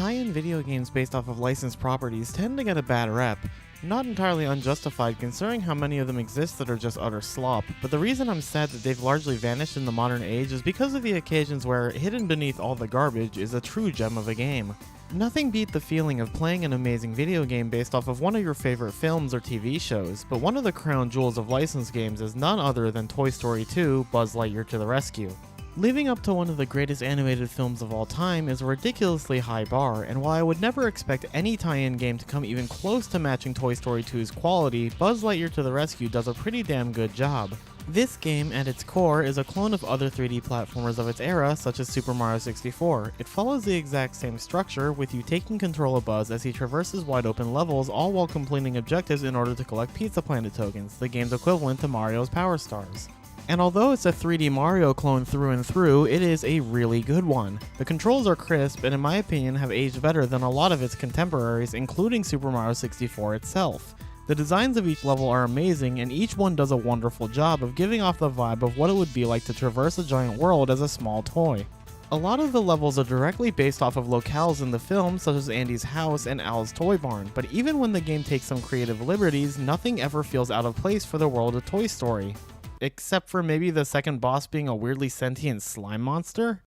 Tie-in video games based off of licensed properties tend to get a bad rep. Not entirely unjustified considering how many of them exist that are just utter slop, but the reason I'm sad that they've largely vanished in the modern age is because of the occasions where, hidden beneath all the garbage, is a true gem of a game. Nothing beat the feeling of playing an amazing video game based off of one of your favorite films or TV shows, but one of the crown jewels of licensed games is none other than Toy Story 2: Buzz Lightyear to the Rescue. Living up to one of the greatest animated films of all time is a ridiculously high bar, and while I would never expect any tie-in game to come even close to matching Toy Story 2's quality, Buzz Lightyear to the Rescue does a pretty damn good job. This game, at its core, is a clone of other 3D platformers of its era, such as Super Mario 64. It follows the exact same structure, with you taking control of Buzz as he traverses wide open levels, all while completing objectives in order to collect Pizza Planet tokens, the game's equivalent to Mario's Power Stars. And although it's a 3D Mario clone through and through, it is a really good one. The controls are crisp and in my opinion have aged better than a lot of its contemporaries, including Super Mario 64 itself. The designs of each level are amazing and each one does a wonderful job of giving off the vibe of what it would be like to traverse a giant world as a small toy. A lot of the levels are directly based off of locales in the film, such as Andy's house and Al's toy barn, but even when the game takes some creative liberties, nothing ever feels out of place for the world of Toy Story. Except for maybe the second boss being a weirdly sentient slime monster?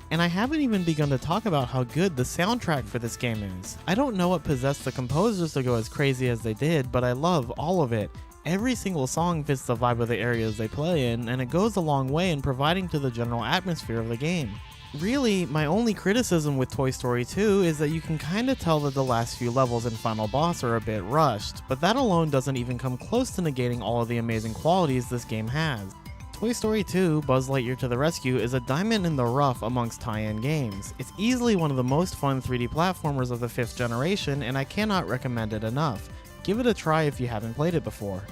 And I haven't even begun to talk about how good the soundtrack for this game is. I don't know what possessed the composers to go as crazy as they did, but I love all of it. Every single song fits the vibe of the areas they play in, and it goes a long way in providing to the general atmosphere of the game. Really, my only criticism with Toy Story 2 is that you can kinda tell that the last few levels and final boss are a bit rushed, but that alone doesn't even come close to negating all of the amazing qualities this game has. Toy Story 2: Buzz Lightyear to the Rescue is a diamond in the rough amongst tie-in games. It's easily one of the most fun 3D platformers of the 5th generation, and I cannot recommend it enough. Give it a try if you haven't played it before.